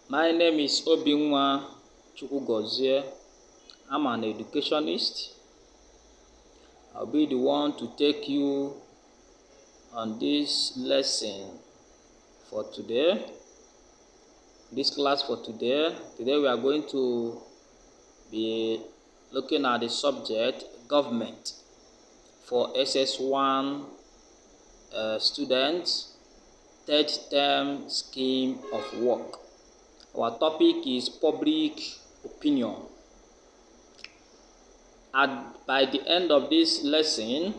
My name is Obinwa Chukwugozie. I'm an educationist. I'll be the one to take you on this lesson for today. This class for today. Today we are going to be looking at the subject government for SS1 students, third term scheme of work. Our topic is public opinion. By the end of this lesson,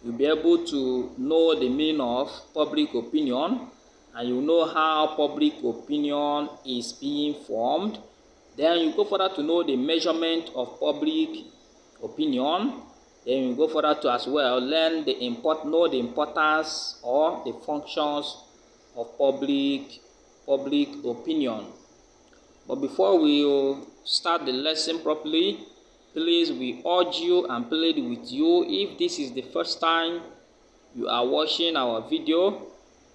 you'll be able to know the meaning of public opinion, and you know how public opinion is being formed. Then you go further to know the measurement of public opinion. Then you go further to as well know the importance or the functions of public opinion. But before we start the lesson properly, please, we urge you and plead with you, if this is the first time you are watching our video,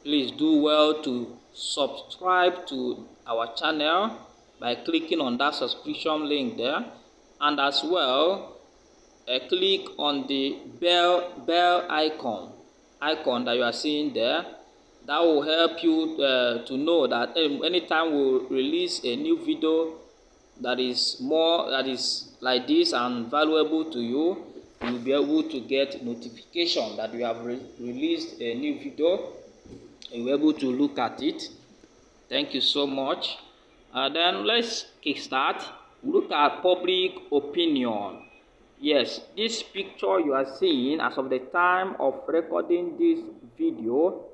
please do well to subscribe to our channel by clicking on that subscription link there, and as well click on the bell icon that you are seeing there. That will help you to know that anytime we release a new video that is like this and valuable to you, you'll be able to get notification that we have released a new video. You'll be able to look at it. Thank you so much. Then let's kickstart. Look at public opinion. Yes, this picture you are seeing as of the time of recording this video,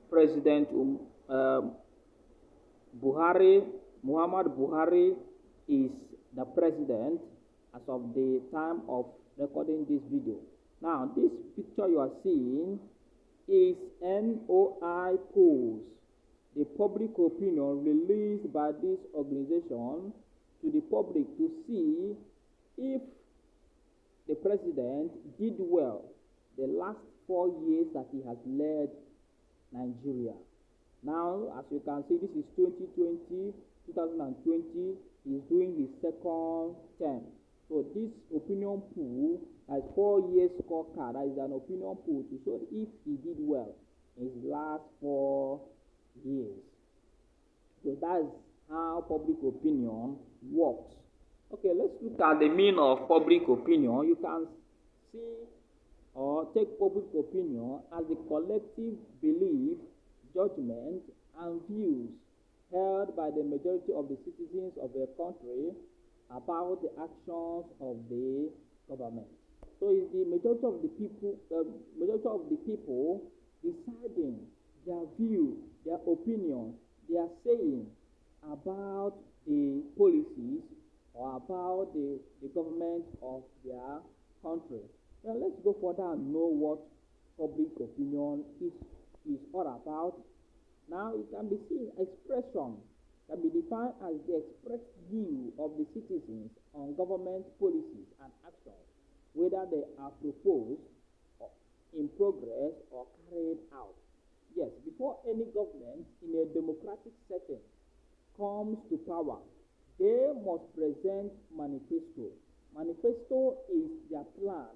President Muhammad Buhari is the president as of the time of recording this video. Now, this picture you are seeing is NOI polls, the public opinion released by this organization to the public to see if the president did well the last 4 years that he has led Nigeria. Now, as you can see, this is 2020, he is doing his second term. So this opinion poll has 4 years scorecard. That is an opinion poll to show if he did well in his last 4 years. So that's how public opinion works. Okay, let's look at the meaning of public opinion. You can see or take public opinion as the collective belief, judgment, and views held by the majority of the citizens of a country about the actions of the government. So it's the majority of the people deciding their view, their opinion, their saying about the policies or about the government of their country. Now let's go further and know what public opinion is all about. Now it can be seen, expression can be defined as the expressed view of the citizens on government policies and actions, whether they are proposed or in progress or carried out. Yes, before any government in a democratic setting comes to power, they must present manifesto. Manifesto is their plan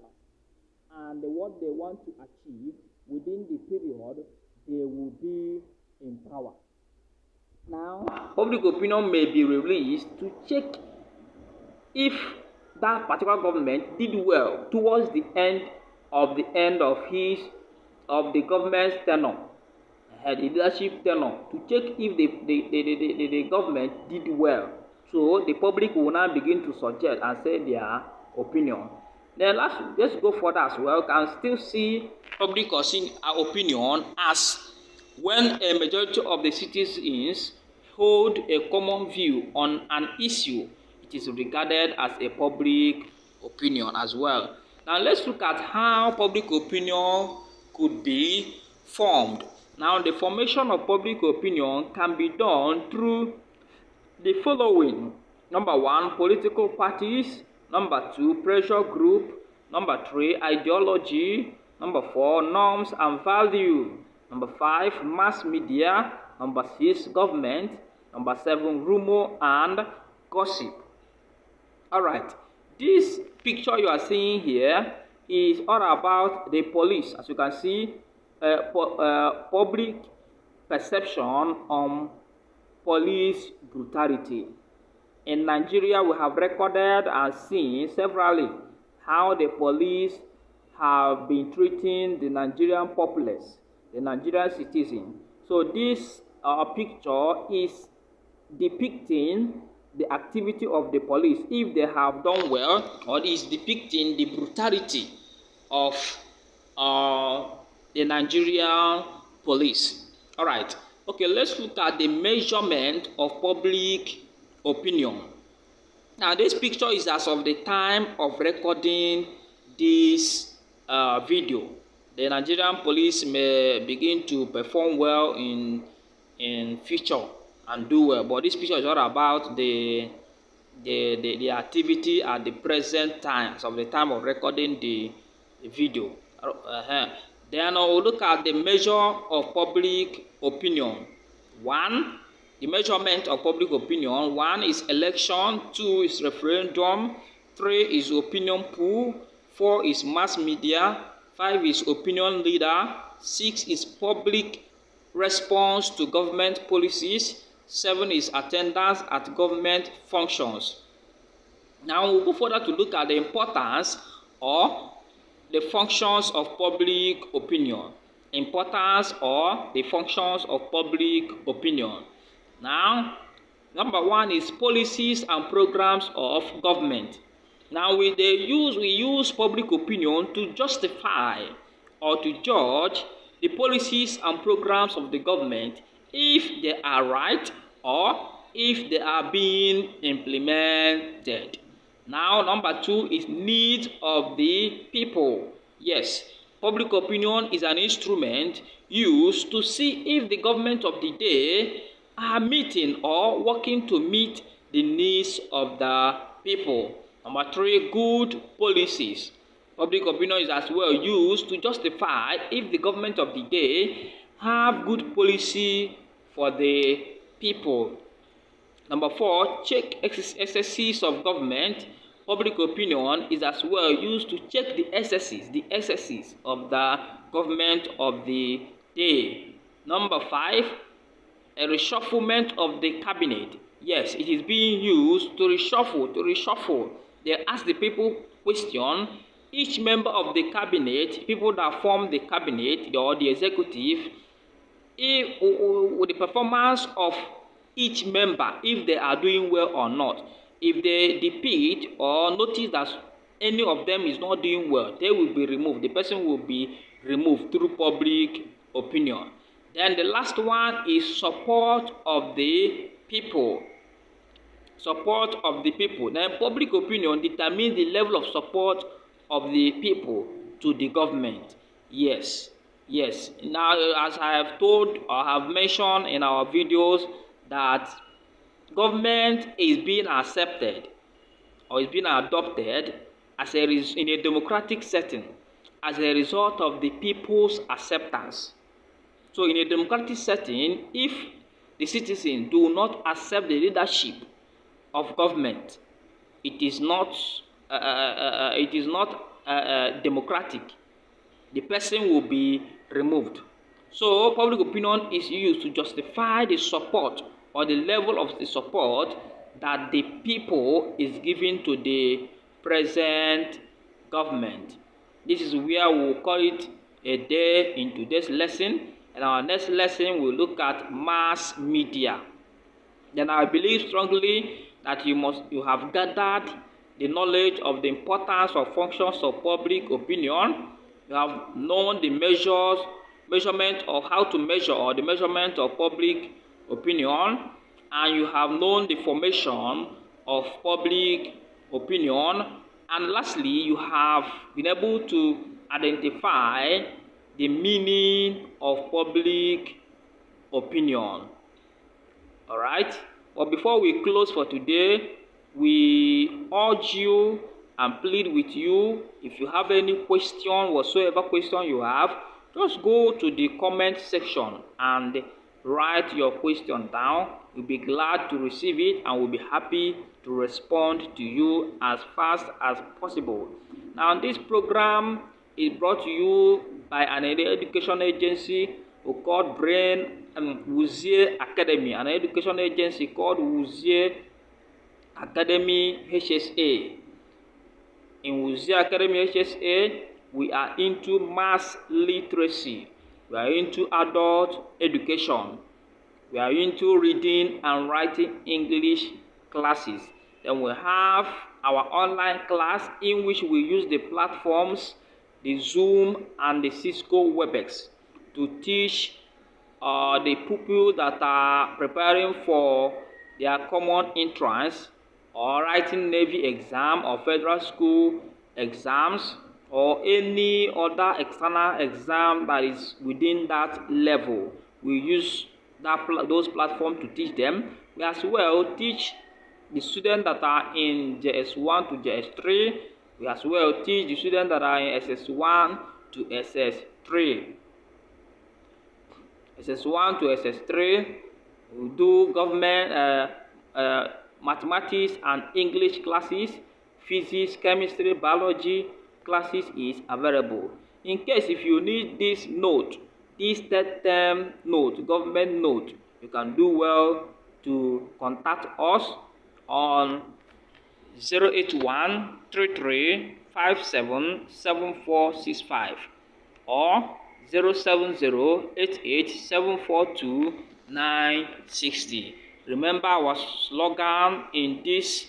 and what they want to achieve within the period they will be in power. Now, public opinion may be released to check if that particular government did well towards the end of the government's tenure, the leadership tenure, to check if the government did well. So the public will now begin to suggest and say their opinion. Then let's go further as well. You can still see public opinion as when a majority of the citizens hold a common view on an issue, it is regarded as a public opinion as well. Now let's look at how public opinion could be formed. Now the formation of public opinion can be done through the following. Number 1, political parties. Number 2, pressure group. Number 3, ideology. Number 4, norms and value. Number 5, mass media. Number 6, government. Number 7, rumor and gossip. Alright, this picture you are seeing here is all about the police. As you can see, public perception on police brutality. In Nigeria, we have recorded and seen severally how the police have been treating the Nigerian populace, the Nigerian citizen. So this picture is depicting the activity of the police, if they have done well, or is depicting the brutality of the Nigerian police. All right. Okay, let's look at the measurement of public opinion. Now, this picture is as of the time of recording this video. The Nigerian police may begin to perform well in future and do well, but this picture is all about the activity at the present time, as of the time of recording the video. Then we'll look at the measure of public opinion. 1, the measurement of public opinion. 1 is election, 2 is referendum, 3 is opinion poll, 4 is mass media, 5 is opinion leader, 6 is public response to government policies, 7 is attendance at government functions. Now we'll go further to look at the importance or the functions of public opinion. Importance or the functions of public opinion. Now, number 1 is policies and programs of government. Now, we use public opinion to justify or to judge the policies and programs of the government if they are right or if they are being implemented. Now, number 2 is needs of the people. Yes, public opinion is an instrument used to see if the government of the day are meeting or working to meet the needs of the people. Number 3, good policies. Public opinion is as well used to justify if the government of the day have good policy for the people. Number 4, check excesses of government. Public opinion is as well used to check the excesses of the government of the day. Number 5, a reshufflement of the cabinet. Yes, it is being used to reshuffle. They ask the people question. Each member of the cabinet, people that form the cabinet or the executive, with the performance of each member, if they are doing well or not. If they depict or notice that any of them is not doing well, they will be removed. The person will be removed through public opinion. Then the last one is support of the people. Support of the people. Then public opinion determines the level of support of the people to the government. Yes. Now, as I have told or have mentioned in our videos, that government is being accepted or is being adopted in a democratic setting as a result of the people's acceptance. So in a democratic setting, if the citizens do not accept the leadership of government, it is not democratic. The person will be removed. So public opinion is used to justify the support or the level of the support that the people is giving to the present government. This is where we'll call it a day in today's lesson. And our next lesson will look at mass media. Then I believe strongly that you have gathered the knowledge of the importance of functions of public opinion. You have known the measurement of how to measure or the measurement of public opinion, and you have known the formation of public opinion, and lastly, you have been able to identify the meaning of public opinion. All right. But before we close for today, we urge you and plead with you, if you have any question, whatsoever question you have, Just go to the comment section and write your question down. We'll be glad to receive it and we'll be happy to respond to you as fast as possible. Now, this program is brought to you by an education agency called Wuzie Academy, an education agency called Wuzie Academy HSA. In Wuzie Academy HSA, we are into mass literacy. We are into adult education. We are into reading and writing English classes. Then we have our online class in which we use the platforms, the Zoom and the Cisco WebEx to teach the pupils that are preparing for their common entrance or writing Navy exam or federal school exams or any other external exam that is within that level. We use those platforms to teach them. We as well teach the students that are in JS1 to JS3. We as well teach the students that are in SS1 to SS3. SS1 to SS3, we do government mathematics and English classes. Physics, chemistry, biology classes is available. In case if you need this note, this third term note, government note, you can do well to contact us on 081 33 57 7465 or 070-88-742-960. Remember, our slogan in this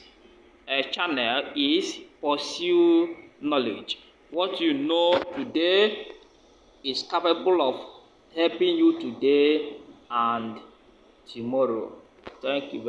channel is pursue knowledge. What you know today is capable of helping you today and tomorrow. Thank you.